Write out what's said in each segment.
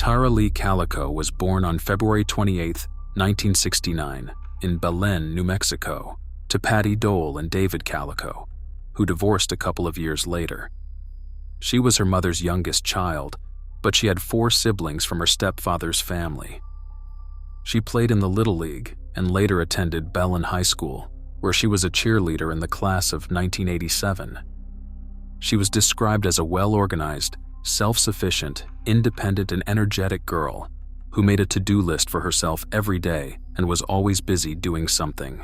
Tara Leigh Calico was born on February 28, 1969, in Belen, New Mexico, to Patty Dole and David Calico, who divorced a couple of years later. She was her mother's youngest child, but she had 4 siblings from her stepfather's family. She played in the Little League and later attended Belen High School, where she was a cheerleader in the class of 1987. She was described as a well-organized, self-sufficient, independent, and energetic girl who made a to-do list for herself every day and was always busy doing something.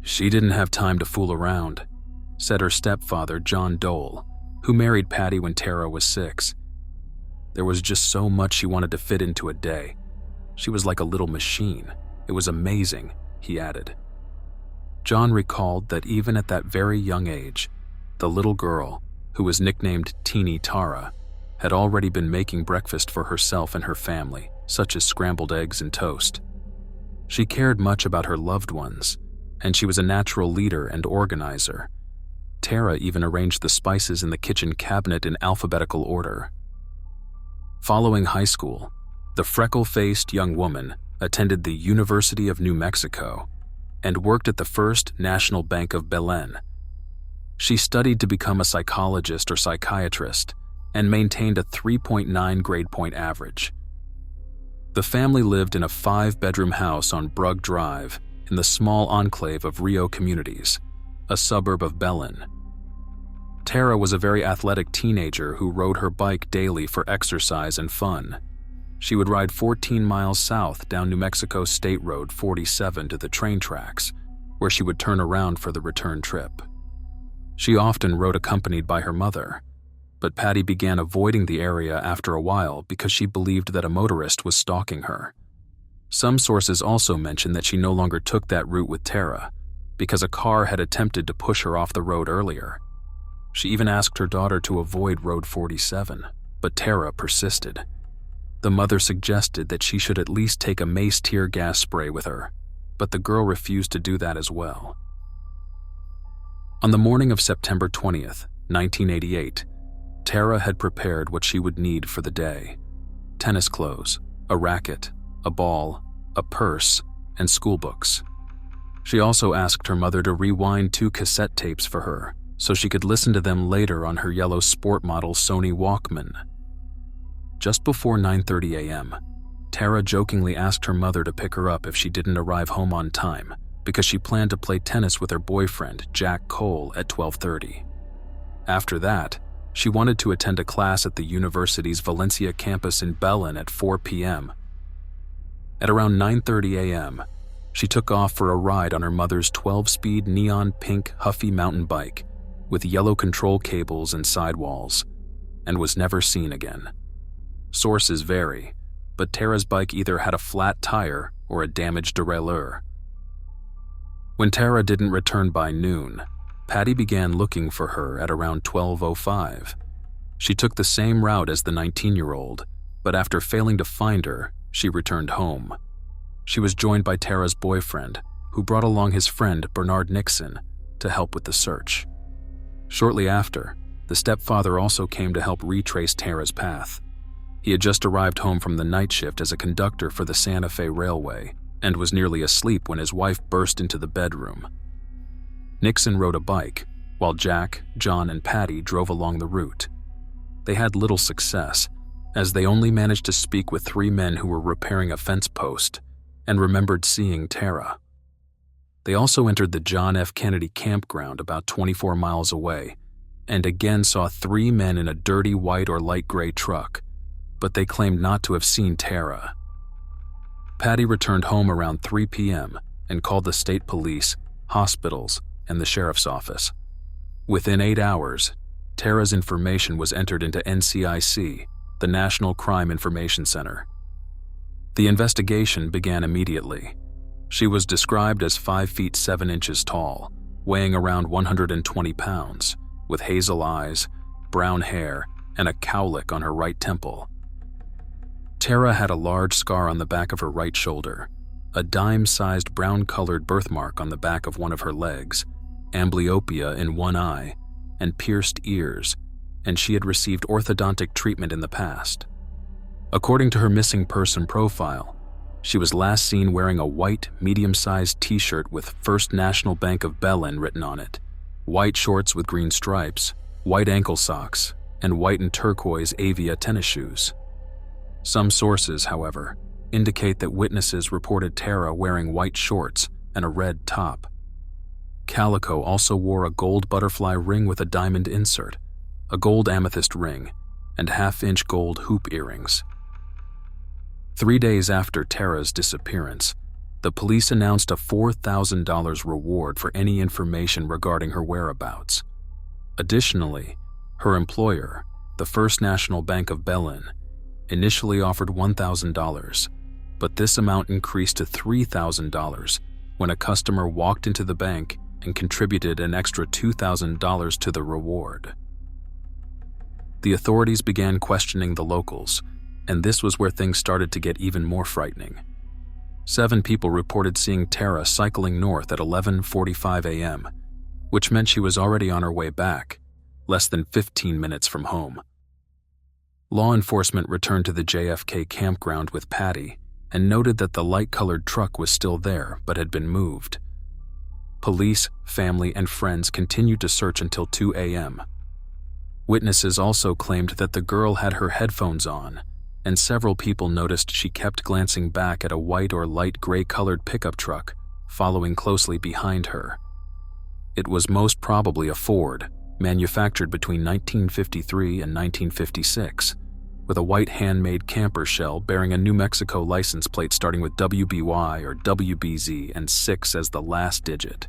"She didn't have time to fool around," said her stepfather, John Dole, who married Patty when Tara was 6. "There was just so much she wanted to fit into a day. She was like a little machine. It was amazing," he added. John recalled that even at that very young age, the little girl, who was nicknamed Teeny Tara, had already been making breakfast for herself and her family, such as scrambled eggs and toast. She cared much about her loved ones, and she was a natural leader and organizer. Tara even arranged the spices in the kitchen cabinet in alphabetical order. Following high school, the freckle-faced young woman attended the University of New Mexico and worked at the First National Bank of Belen. She studied to become a psychologist or psychiatrist and maintained a 3.9 grade point average. The family lived in a 5-bedroom house on Brugg Drive in the small enclave of Rio Communities, a suburb of Belen. Tara was a very athletic teenager who rode her bike daily for exercise and fun. She would ride 14 miles south down New Mexico State Road 47 to the train tracks, where she would turn around for the return trip. She often rode accompanied by her mother, but Patty began avoiding the area after a while because she believed that a motorist was stalking her. Some sources also mention that she no longer took that route with Tara because a car had attempted to push her off the road earlier. She even asked her daughter to avoid Road 47, but Tara persisted. The mother suggested that she should at least take a mace tear gas spray with her, but the girl refused to do that as well. On the morning of September 20th, 1988, Tara had prepared what she would need for the day: tennis clothes, a racket, a ball, a purse, and school books. She also asked her mother to rewind 2 cassette tapes for her so she could listen to them later on her yellow sport model Sony Walkman. Just before 9:30 a.m., Tara jokingly asked her mother to pick her up if she didn't arrive home on time because she planned to play tennis with her boyfriend, Jack Cole, at 12:30. After that, she wanted to attend a class at the university's Valencia campus in Belen at 4 p.m. At around 9:30 a.m., she took off for a ride on her mother's 12-speed neon pink Huffy mountain bike with yellow control cables and sidewalls, and was never seen again. Sources vary, but Tara's bike either had a flat tire or a damaged derailleur. When Tara didn't return by noon, Patty began looking for her at around 12:05. She took the same route as the 19-year-old, but after failing to find her, she returned home. She was joined by Tara's boyfriend, who brought along his friend Bernard Nixon to help with the search. Shortly after, the stepfather also came to help retrace Tara's path. He had just arrived home from the night shift as a conductor for the Santa Fe Railway and was nearly asleep when his wife burst into the bedroom. Nixon rode a bike, while Jack, John, and Patty drove along the route. They had little success, as they only managed to speak with 3 men who were repairing a fence post and remembered seeing Tara. They also entered the John F. Kennedy campground about 24 miles away and again saw 3 men in a dirty white or light gray truck, but they claimed not to have seen Tara. Patty returned home around 3 p.m. and called the state police, hospitals, and the sheriff's office. Within 8 hours, Tara's information was entered into NCIC, the National Crime Information Center. The investigation began immediately. She was described as 5 feet 7 inches tall, weighing around 120 pounds, with hazel eyes, brown hair, and a cowlick on her right temple. Tara had a large scar on the back of her right shoulder, a dime-sized brown-colored birthmark on the back of one of her legs, amblyopia in one eye, and pierced ears, and she had received orthodontic treatment in the past. According to her missing person profile, she was last seen wearing a white, medium-sized t-shirt with First National Bank of Belen written on it, white shorts with green stripes, white ankle socks, and white and turquoise Avia tennis shoes. Some sources, however, indicate that witnesses reported Tara wearing white shorts and a red top. Calico also wore a gold butterfly ring with a diamond insert, a gold amethyst ring, and half-inch gold hoop earrings. 3 days after Tara's disappearance, the police announced a $4,000 reward for any information regarding her whereabouts. Additionally, her employer, the First National Bank of Belen, initially offered $1,000, but this amount increased to $3,000 when a customer walked into the bank and contributed an extra $2,000 to the reward. The authorities began questioning the locals, and this was where things started to get even more frightening. 7 people reported seeing Tara cycling north at 11:45 a.m., which meant she was already on her way back, less than 15 minutes from home. Law enforcement returned to the JFK campground with Patty and noted that the light-colored truck was still there but had been moved. Police, family, and friends continued to search until 2 a.m. Witnesses also claimed that the girl had her headphones on, and several people noticed she kept glancing back at a white or light gray-colored pickup truck following closely behind her. It was most probably a Ford, manufactured between 1953 and 1956, with a white handmade camper shell bearing a New Mexico license plate starting with WBY or WBZ and 6 as the last digit.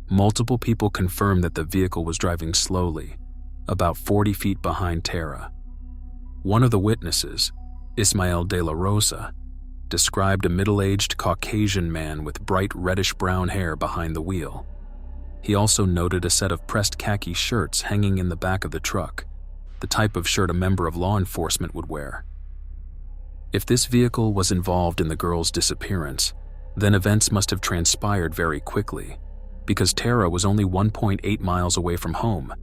Multiple people confirmed that the vehicle was driving slowly, about 40 feet behind Tara. One of the witnesses, Ismael de la Rosa, described a middle-aged Caucasian man with bright reddish-brown hair behind the wheel. He also noted a set of pressed khaki shirts hanging in the back of the truck, the type of shirt a member of law enforcement would wear. If this vehicle was involved in the girl's disappearance, then events must have transpired very quickly, because Tara was only 1.8 miles away from home,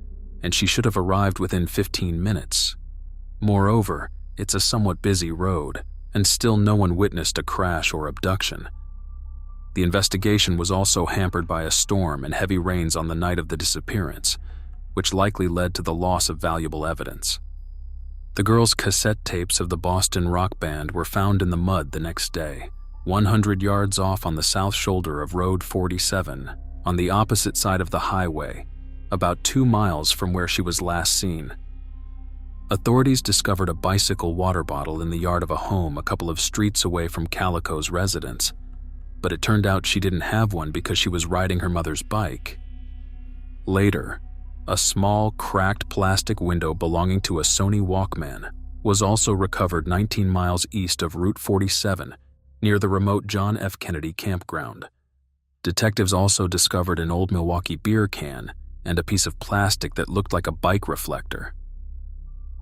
and she should have arrived within 15 minutes. Moreover, it's a somewhat busy road, and still no one witnessed a crash or abduction. The investigation was also hampered by a storm and heavy rains on the night of the disappearance, which likely led to the loss of valuable evidence. The girls' cassette tapes of the Boston rock band were found in the mud the next day, 100 yards off on the south shoulder of Road 47, on the opposite side of the highway, about 2 miles from where she was last seen. Authorities discovered a bicycle water bottle in the yard of a home a couple of streets away from Calico's residence, but it turned out she didn't have one because she was riding her mother's bike. Later, a small, cracked plastic window belonging to a Sony Walkman was also recovered 19 miles east of Route 47, near the remote John F. Kennedy campground. Detectives also discovered an old Milwaukee beer can and a piece of plastic that looked like a bike reflector.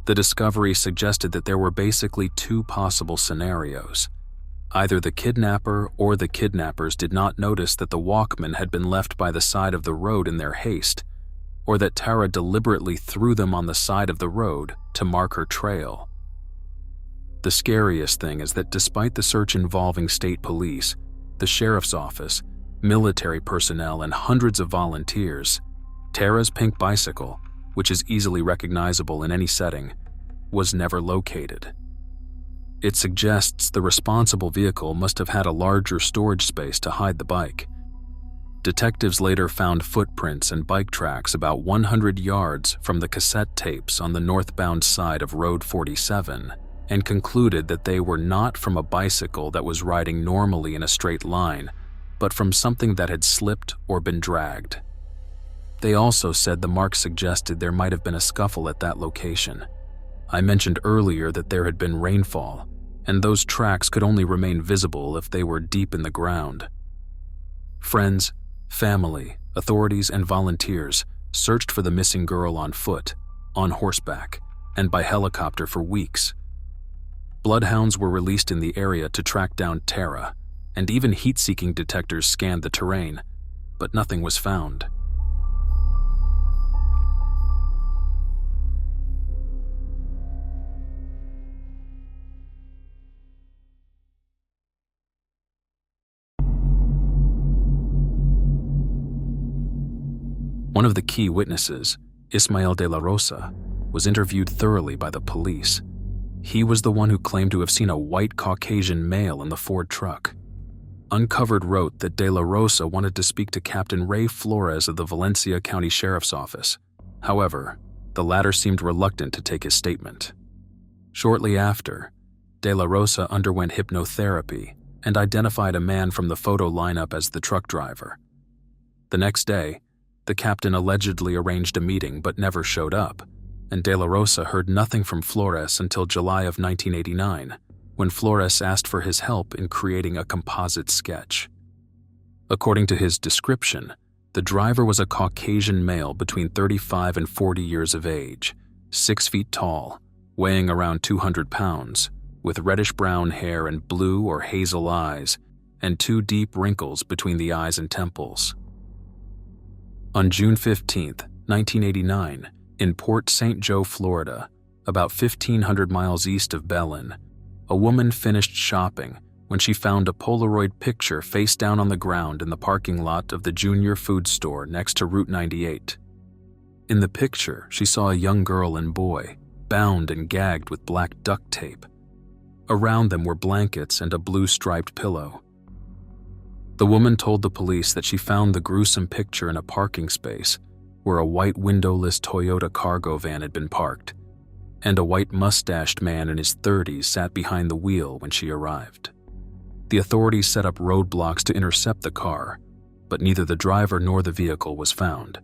The discovery suggested that there were basically 2 possible scenarios. Either the kidnapper or the kidnappers did not notice that the Walkman had been left by the side of the road in their haste, or that Tara deliberately threw them on the side of the road to mark her trail. The scariest thing is that despite the search involving state police, the sheriff's office, military personnel, and hundreds of volunteers, Tara's pink bicycle, which is easily recognizable in any setting, was never located. It suggests the responsible vehicle must have had a larger storage space to hide the bike. Detectives later found footprints and bike tracks about 100 yards from the cassette tapes on the northbound side of Road 47 and concluded that they were not from a bicycle that was riding normally in a straight line, but from something that had slipped or been dragged. They also said the marks suggested there might have been a scuffle at that location. I mentioned earlier that there had been rainfall, and those tracks could only remain visible if they were deep in the ground. Friends, family, authorities, and volunteers searched for the missing girl on foot, on horseback, and by helicopter for weeks. Bloodhounds were released in the area to track down Tara, and even heat-seeking detectors scanned the terrain, but nothing was found. One of the key witnesses, Ismael de la Rosa, was interviewed thoroughly by the police. He was the one who claimed to have seen a white Caucasian male in the Ford truck. Uncovered wrote that de la Rosa wanted to speak to Captain Ray Flores of the Valencia County Sheriff's Office. However, the latter seemed reluctant to take his statement. Shortly after, de la Rosa underwent hypnotherapy and identified a man from the photo lineup as the truck driver. The next day, the captain allegedly arranged a meeting but never showed up, and de la Rosa heard nothing from Flores until July of 1989, when Flores asked for his help in creating a composite sketch. According to his description, the driver was a Caucasian male between 35 and 40 years of age, 6 feet tall, weighing around 200 pounds, with reddish-brown hair and blue or hazel eyes, and 2 deep wrinkles between the eyes and temples. On June 15, 1989, in Port St. Joe, Florida, about 1,500 miles east of Belen, a woman finished shopping when she found a Polaroid picture face down on the ground in the parking lot of the Junior Food Store next to Route 98. In the picture, she saw a young girl and boy, bound and gagged with black duct tape. Around them were blankets and a blue striped pillow. The woman told the police that she found the gruesome picture in a parking space where a white windowless Toyota cargo van had been parked, and a white mustached man in his 30s sat behind the wheel when she arrived. The authorities set up roadblocks to intercept the car, but neither the driver nor the vehicle was found.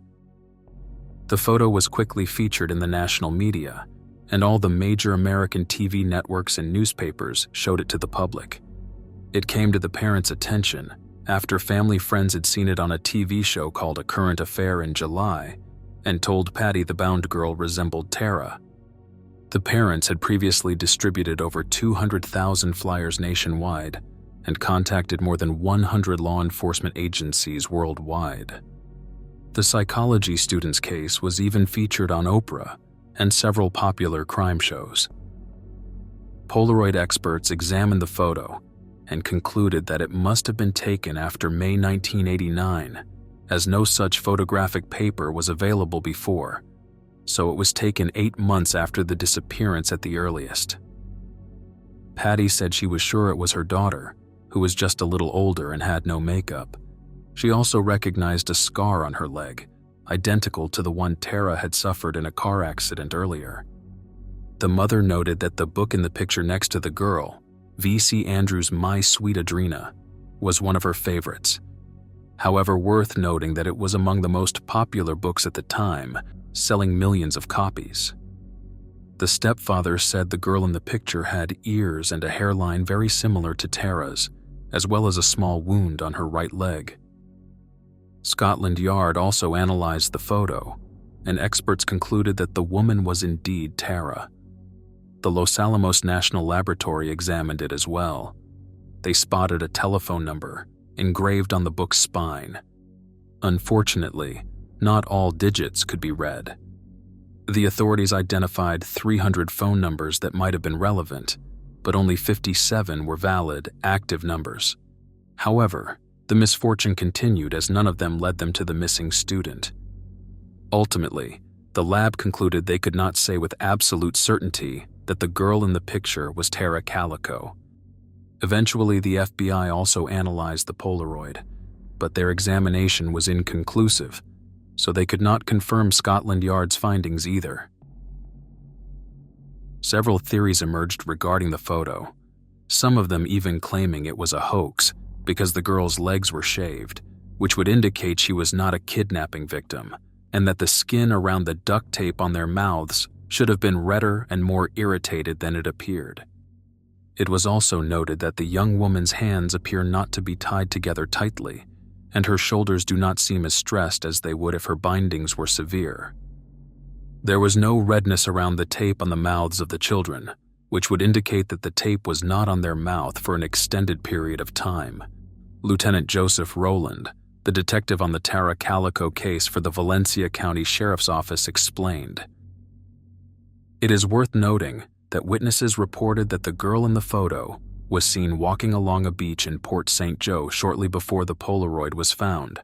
The photo was quickly featured in the national media, and all the major American TV networks and newspapers showed it to the public. It came to the parents' attention after family friends had seen it on a TV show called A Current Affair in July and told Patty the bound girl resembled Tara. The parents had previously distributed over 200,000 flyers nationwide and contacted more than 100 law enforcement agencies worldwide. The psychology student's case was even featured on Oprah and several popular crime shows. Polaroid experts examined the photo and concluded that it must have been taken after May 1989, as no such photographic paper was available before, so it was taken 8 months after the disappearance at the earliest. Patty said she was sure it was her daughter, who was just a little older and had no makeup. She also recognized a scar on her leg, identical to the one Tara had suffered in a car accident earlier. The mother noted that the book in the picture next to the girl, V.C. Andrews' My Sweet Adrena, was one of her favorites. However, worth noting that it was among the most popular books at the time, selling millions of copies. The stepfather said the girl in the picture had ears and a hairline very similar to Tara's, as well as a small wound on her right leg. Scotland Yard also analyzed the photo, and experts concluded that the woman was indeed Tara. The Los Alamos National Laboratory examined it as well. They spotted a telephone number engraved on the book's spine. Unfortunately, not all digits could be read. The authorities identified 300 phone numbers that might have been relevant, but only 57 were valid, active numbers. However, the misfortune continued as none of them led them to the missing student. Ultimately, the lab concluded they could not say with absolute certainty that the girl in the picture was Tara Calico. Eventually, the FBI also analyzed the Polaroid, but their examination was inconclusive, so they could not confirm Scotland Yard's findings either. Several theories emerged regarding the photo, some of them even claiming it was a hoax because the girl's legs were shaved, which would indicate she was not a kidnapping victim, and that the skin around the duct tape on their mouths should have been redder and more irritated than it appeared. It was also noted that the young woman's hands appear not to be tied together tightly, and her shoulders do not seem as stressed as they would if her bindings were severe. There was no redness around the tape on the mouths of the children, which would indicate that the tape was not on their mouth for an extended period of time. Lieutenant Joseph Rowland, the detective on the Tara Calico case for the Valencia County Sheriff's Office, explained, "It is worth noting that witnesses reported that the girl in the photo was seen walking along a beach in Port St. Joe shortly before the Polaroid was found.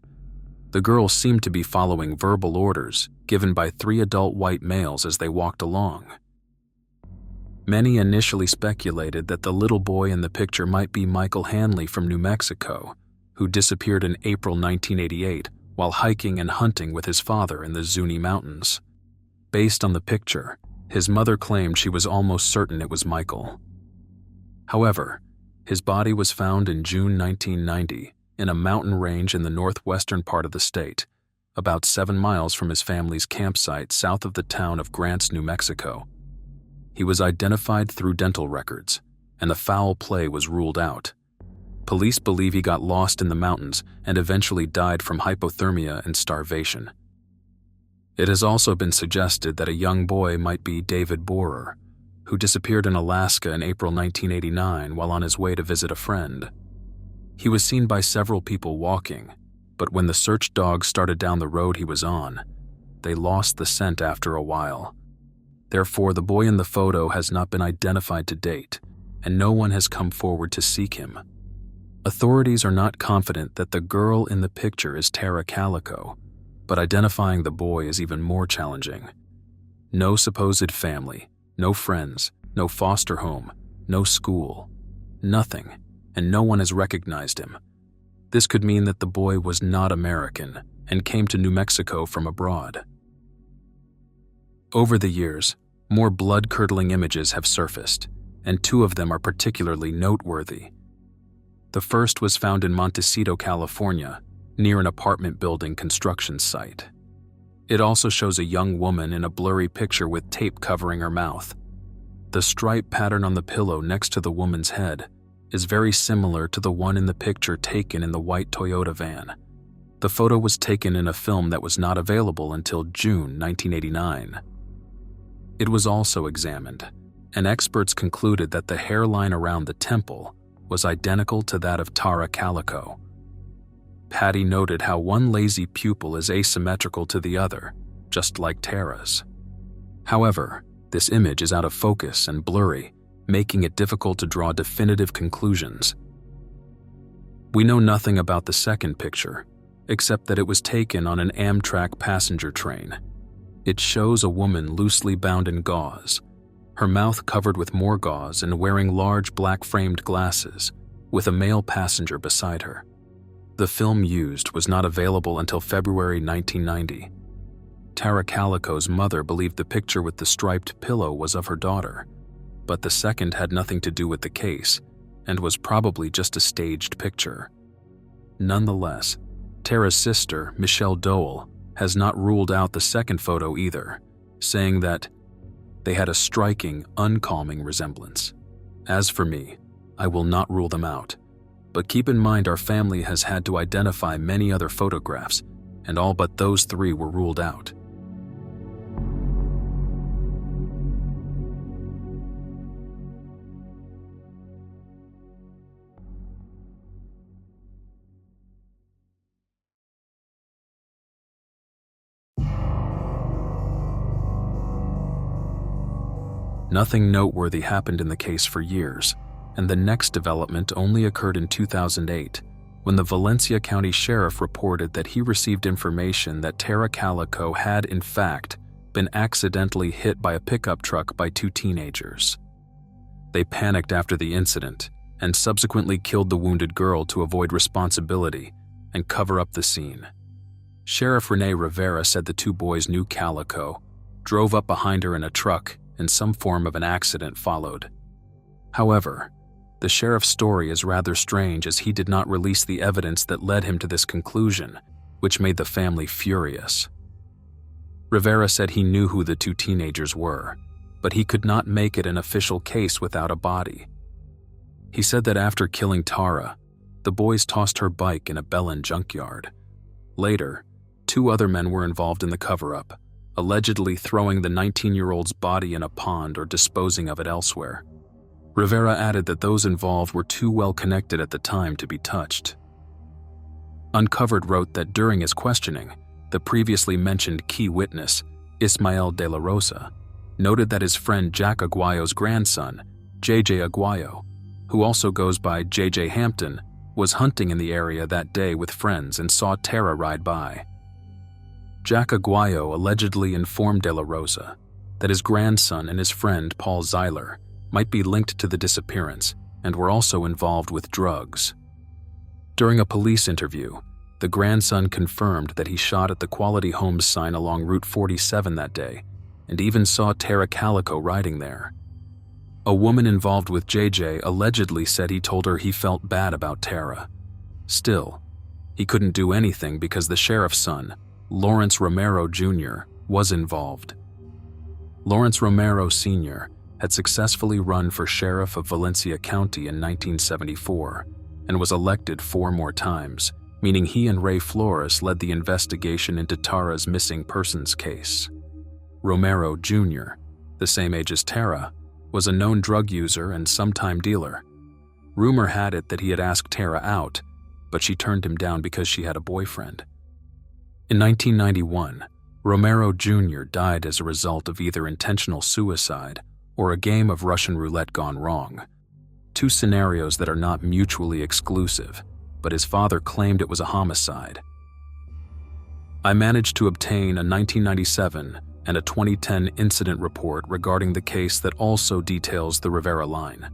The girl seemed to be following verbal orders given by 3 adult white males as they walked along. Many initially speculated that the little boy in the picture might be Michael Hanley from New Mexico, who disappeared in April 1988 while hiking and hunting with his father in the Zuni Mountains. Based on the picture, his mother claimed she was almost certain it was Michael. However, his body was found in June 1990 in a mountain range in the northwestern part of the state, about 7 miles from his family's campsite south of the town of Grants, New Mexico. He was identified through dental records, and the foul play was ruled out. Police believe he got lost in the mountains and eventually died from hypothermia and starvation. It has also been suggested that a young boy might be David Borer, who disappeared in Alaska in April 1989 while on his way to visit a friend. He was seen by several people walking, but when the search dogs started down the road he was on, they lost the scent after a while. Therefore, the boy in the photo has not been identified to date, and no one has come forward to seek him. Authorities are not confident that the girl in the picture is Tara Calico, but identifying the boy is even more challenging. No supposed family, no friends, no foster home, no school, nothing, and no one has recognized him. This could mean that the boy was not American and came to New Mexico from abroad. Over the years, more blood-curdling images have surfaced, and 2 of them are particularly noteworthy. The first was found in Montecito, California, near an apartment building construction site. It also shows a young woman in a blurry picture with tape covering her mouth. The stripe pattern on the pillow next to the woman's head is very similar to the one in the picture taken in the white Toyota van. The photo was taken in a film that was not available until June 1989. It was also examined, and experts concluded that the hairline around the temple was identical to that of Tara Calico. Patty noted how one lazy pupil is asymmetrical to the other, just like Tara's. However, this image is out of focus and blurry, making it difficult to draw definitive conclusions. We know nothing about the second picture, except that it was taken on an Amtrak passenger train. It shows a woman loosely bound in gauze, her mouth covered with more gauze and wearing large black-framed glasses, with a male passenger beside her. The film used was not available until February 1990. Tara Calico's mother believed the picture with the striped pillow was of her daughter, but the second had nothing to do with the case and was probably just a staged picture. Nonetheless, Tara's sister, Michelle Dole, has not ruled out the second photo either, saying that they had a striking, uncalming resemblance. As for me, I will not rule them out, but keep in mind our family has had to identify many other photographs, and all but those 3 were ruled out. Nothing noteworthy happened in the case for years, and the next development only occurred in 2008, when the Valencia County Sheriff reported that he received information that Tara Calico had, in fact, been accidentally hit by a pickup truck by 2 teenagers. They panicked after the incident and subsequently killed the wounded girl to avoid responsibility and cover up the scene. Sheriff Rene Rivera said the 2 boys knew Calico, drove up behind her in a truck, and some form of an accident followed. However, the sheriff's story is rather strange as he did not release the evidence that led him to this conclusion, which made the family furious. Rivera said he knew who the 2 teenagers were, but he could not make it an official case without a body. He said that after killing Tara, the boys tossed her bike in a Belen junkyard. Later, 2 other men were involved in the cover-up, allegedly throwing the 19-year-old's body in a pond or disposing of it elsewhere. Rivera added that those involved were too well connected at the time to be touched. Uncovered wrote that during his questioning, the previously mentioned key witness, Ismael de la Rosa, noted that his friend Jack Aguayo's grandson, J.J. Aguayo, who also goes by J.J. Hampton, was hunting in the area that day with friends and saw Tara ride by. Jack Aguayo allegedly informed De La Rosa that his grandson and his friend Paul Zeiler might be linked to the disappearance and were also involved with drugs. During a police interview, the grandson confirmed that he shot at the Quality Homes sign along Route 47 that day and even saw Tara Calico riding there. A woman involved with JJ allegedly said he told her he felt bad about Tara. Still, he couldn't do anything because the sheriff's son, Lawrence Romero Jr., was involved. Lawrence Romero Sr. had successfully run for sheriff of Valencia County in 1974 and was elected 4 more times, meaning he and Ray Flores led the investigation into Tara's missing persons case. Romero Jr., the same age as Tara, was a known drug user and sometime dealer. Rumor had it that he had asked Tara out, but she turned him down because she had a boyfriend. In 1991, Romero Jr. died as a result of either intentional suicide or a game of Russian roulette gone wrong. 2 scenarios that are not mutually exclusive, but his father claimed it was a homicide. I managed to obtain a 1997 and a 2010 incident report regarding the case that also details the Rivera line.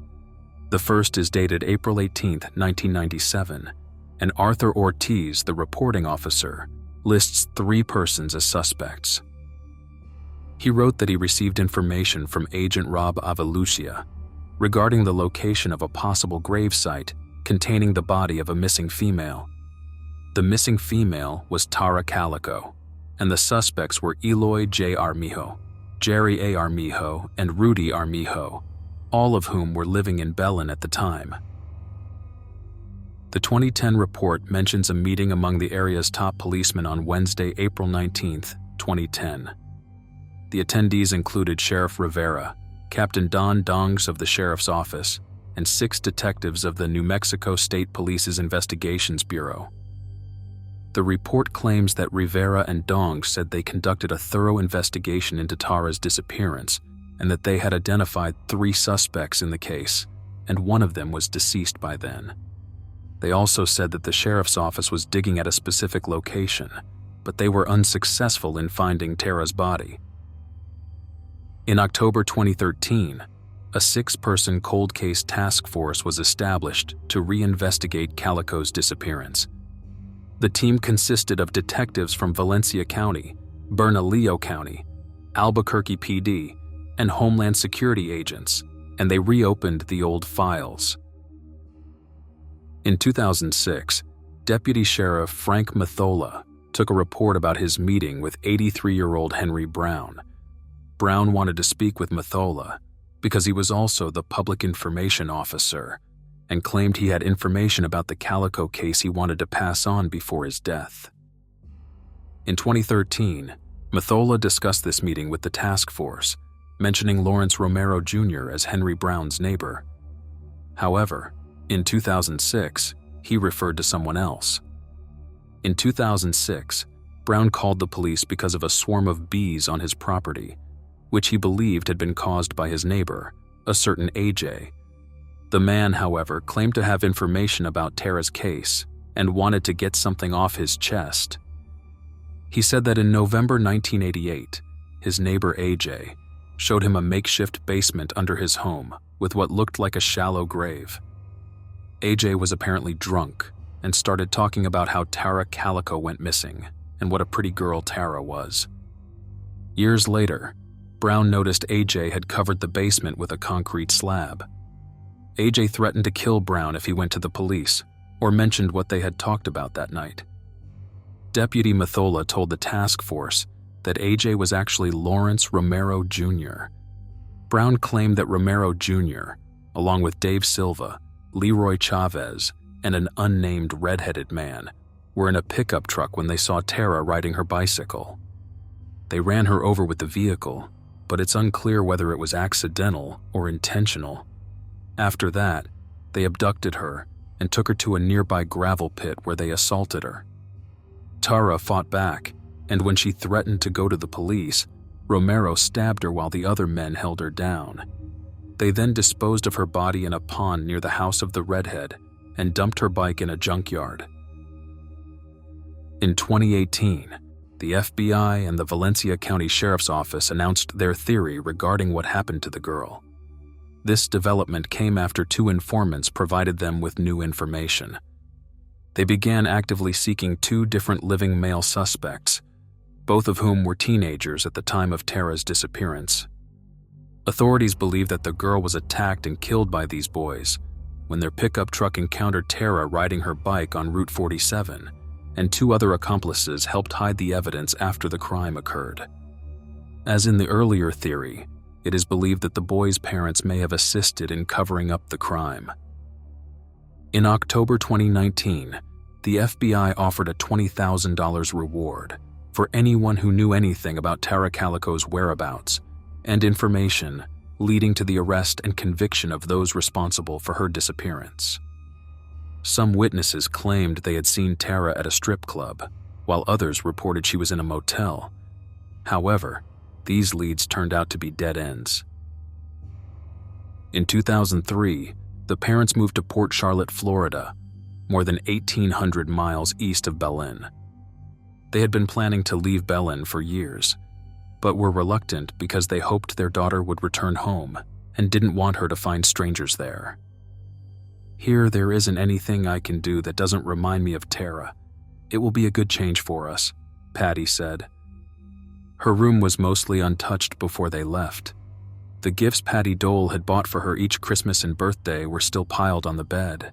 The first is dated April 18, 1997, and Arthur Ortiz, the reporting officer, lists 3 persons as suspects. He wrote that he received information from Agent Rob Avalucia regarding the location of a possible grave site containing the body of a missing female. The missing female was Tara Calico, and the suspects were Eloy J. Armijo, Jerry A. Armijo, and Rudy Armijo, all of whom were living in Belen at the time. The 2010 report mentions a meeting among the area's top policemen on Wednesday, April 19, 2010. The attendees included Sheriff Rivera, Captain Don Dongs of the Sheriff's Office, and 6 detectives of the New Mexico State Police's Investigations Bureau. The report claims that Rivera and Dong said they conducted a thorough investigation into Tara's disappearance and that they had identified 3 suspects in the case, and one of them was deceased by then. They also said that the sheriff's office was digging at a specific location, but they were unsuccessful in finding Tara's body. In October 2013, a 6-person cold case task force was established to reinvestigate Calico's disappearance. The team consisted of detectives from Valencia County, Bernalillo County, Albuquerque PD, and Homeland Security agents, and they reopened the old files. In 2006, Deputy Sheriff Frank Mathola took a report about his meeting with 83-year-old Henry Brown. Brown wanted to speak with Mathola because he was also the public information officer and claimed he had information about the Calico case he wanted to pass on before his death. In 2013, Mathola discussed this meeting with the task force, mentioning Lawrence Romero Jr. as Henry Brown's neighbor. However, in 2006, he referred to someone else. In 2006, Brown called the police because of a swarm of bees on his property, which he believed had been caused by his neighbor, a certain AJ. The man, however, claimed to have information about Tara's case and wanted to get something off his chest. He said that in November 1988, his neighbor AJ showed him a makeshift basement under his home with what looked like a shallow grave. AJ was apparently drunk and started talking about how Tara Calico went missing and what a pretty girl Tara was. Years later, Brown noticed AJ had covered the basement with a concrete slab. AJ threatened to kill Brown if he went to the police or mentioned what they had talked about that night. Deputy Mathola told the task force that AJ was actually Lawrence Romero Jr. Brown claimed that Romero Jr., along with Dave Silva, Leroy Chavez, and an unnamed red-headed man, were in a pickup truck when they saw Tara riding her bicycle. They ran her over with the vehicle, but it's unclear whether it was accidental or intentional. After that, they abducted her and took her to a nearby gravel pit where they assaulted her. Tara fought back, and when she threatened to go to the police, Romero stabbed her while the other men held her down. They then disposed of her body in a pond near the house of the redhead and dumped her bike in a junkyard. In 2018, the FBI and the Valencia County Sheriff's Office announced their theory regarding what happened to the girl. This development came after 2 informants provided them with new information. They began actively seeking 2 different living male suspects, both of whom were teenagers at the time of Tara's disappearance. Authorities believe that the girl was attacked and killed by these boys when their pickup truck encountered Tara riding her bike on Route 47, and 2 other accomplices helped hide the evidence after the crime occurred. As in the earlier theory, it is believed that the boys' parents may have assisted in covering up the crime. In October 2019, the FBI offered a $20,000 reward for anyone who knew anything about Tara Calico's whereabouts and information leading to the arrest and conviction of those responsible for her disappearance. Some witnesses claimed they had seen Tara at a strip club, while others reported she was in a motel. However, these leads turned out to be dead ends. In 2003, the parents moved to Port Charlotte, Florida, more than 1,800 miles east of Belen. They had been planning to leave Belen for years, but were reluctant because they hoped their daughter would return home and didn't want her to find strangers there. "Here there isn't anything I can do that doesn't remind me of Tara. It will be a good change for us," Patty said. Her room was mostly untouched before they left. The gifts Patty Dole had bought for her each Christmas and birthday were still piled on the bed.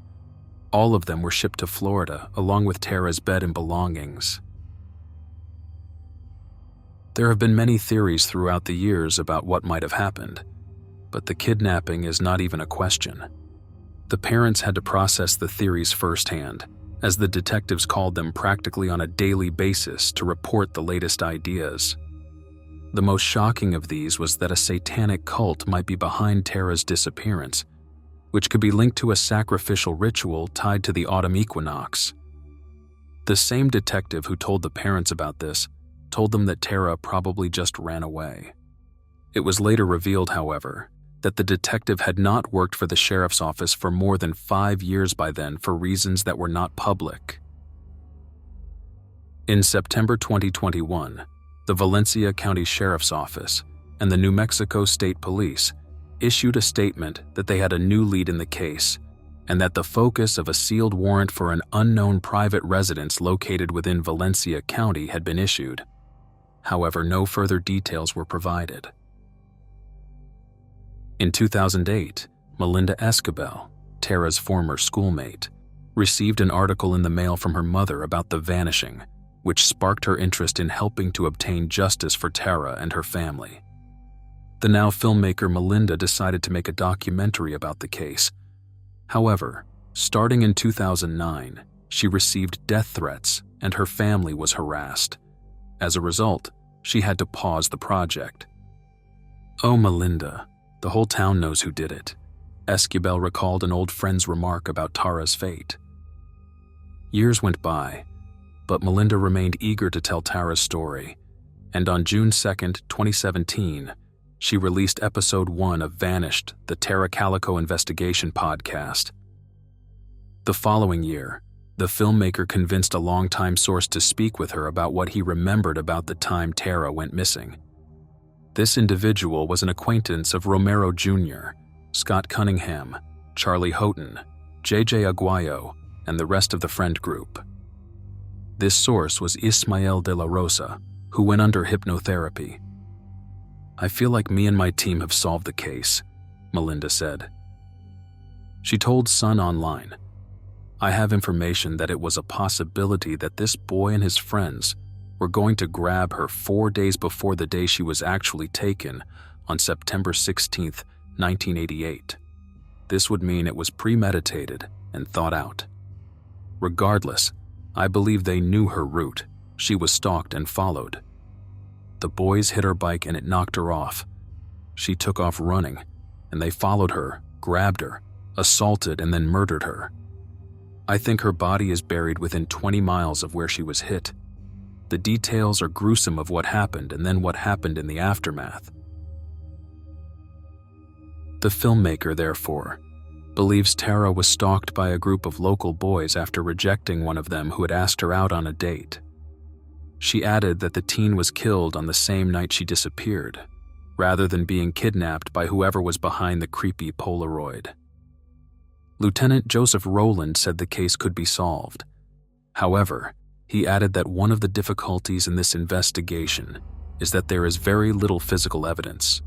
All of them were shipped to Florida, along with Tara's bed and belongings. There have been many theories throughout the years about what might have happened, but the kidnapping is not even a question. The parents had to process the theories firsthand, as the detectives called them practically on a daily basis to report the latest ideas. The most shocking of these was that a satanic cult might be behind Tara's disappearance, which could be linked to a sacrificial ritual tied to the autumn equinox. The same detective who told the parents about this told them that Tara probably just ran away. It was later revealed, however, that the detective had not worked for the sheriff's office for more than 5 years by then for reasons that were not public. In September 2021, the Valencia County Sheriff's Office and the New Mexico State Police issued a statement that they had a new lead in the case and that the focus of a sealed warrant for an unknown private residence located within Valencia County had been issued. However, no further details were provided. In 2008, Melinda Escobel, Tara's former schoolmate, received an article in the mail from her mother about the vanishing, which sparked her interest in helping to obtain justice for Tara and her family. The now filmmaker Melinda decided to make a documentary about the case. However, starting in 2009, she received death threats and her family was harassed. As a result, she had to pause the project. "Oh, Melinda, the whole town knows who did it," Escobel recalled an old friend's remark about Tara's fate. Years went by, but Melinda remained eager to tell Tara's story, and on June 2, 2017, she released episode 1 of Vanished, the Tara Calico investigation podcast. The following year, the filmmaker convinced a longtime source to speak with her about what he remembered about the time Tara went missing. This individual was an acquaintance of Romero Jr., Scott Cunningham, Charlie Houghton, J.J. Aguayo, and the rest of the friend group. This source was Ismael de la Rosa, who went under hypnotherapy. "I feel like me and my team have solved the case," Melinda said. She told Sun Online, "I have information that it was a possibility that this boy and his friends were going to grab her 4 days before the day she was actually taken on September 16, 1988. This would mean it was premeditated and thought out. Regardless, I believe they knew her route. She was stalked and followed. The boys hit her bike and it knocked her off. She took off running, and they followed her, grabbed her, assaulted, and then murdered her. I think her body is buried within 20 miles of where she was hit. The details are gruesome of what happened and then what happened in the aftermath." The filmmaker, therefore, believes Tara was stalked by a group of local boys after rejecting one of them who had asked her out on a date. She added that the teen was killed on the same night she disappeared, rather than being kidnapped by whoever was behind the creepy Polaroid. Lieutenant Joseph Rowland said the case could be solved. However, he added that one of the difficulties in this investigation is that there is very little physical evidence.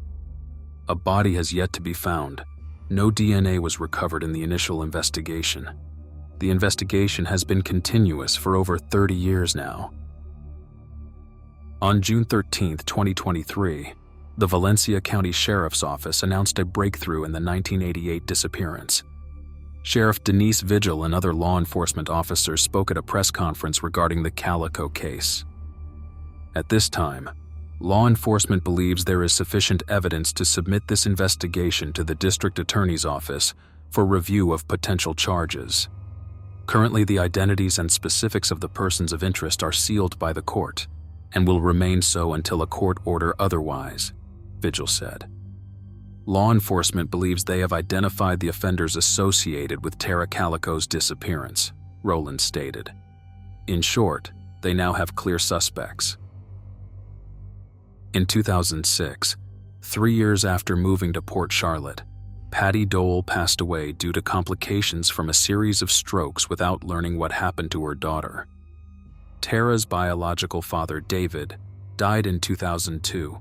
A body has yet to be found. No DNA was recovered in the initial investigation. The investigation has been continuous for over 30 years now. On June 13, 2023, the Valencia County Sheriff's Office announced a breakthrough in the 1988 disappearance. Sheriff Denise Vigil and other law enforcement officers spoke at a press conference regarding the Calico case. At this time, law enforcement believes there is sufficient evidence to submit this investigation to the district attorney's office for review of potential charges. Currently, the identities and specifics of the persons of interest are sealed by the court and will remain so until a court order otherwise, Vigil said. Law enforcement believes they have identified the offenders associated with Tara Calico's disappearance, Rowland stated. In short, they now have clear suspects. In 2006, 3 years after moving to Port Charlotte, Patty Dole passed away due to complications from a series of strokes without learning what happened to her daughter. Tara's biological father, David, died in 2002.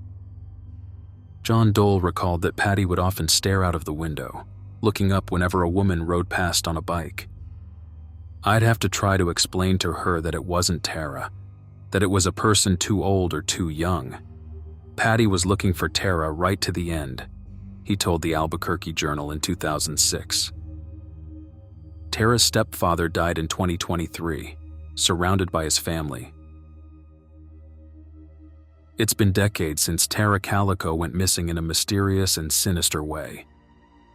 John Dole recalled that Patty would often stare out of the window, looking up whenever a woman rode past on a bike. I'd have to try to explain to her that it wasn't Tara, that it was a person too old or too young. Patty was looking for Tara right to the end, he told the Albuquerque Journal in 2006. Tara's stepfather died in 2023, surrounded by his family. It's been decades since Tara Calico went missing in a mysterious and sinister way.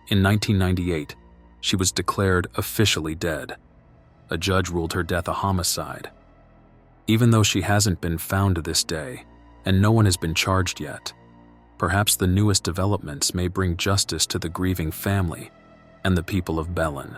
In 1998, she was declared officially dead. A judge ruled her death a homicide. Even though she hasn't been found to this day, and no one has been charged yet, perhaps the newest developments may bring justice to the grieving family and the people of Belen.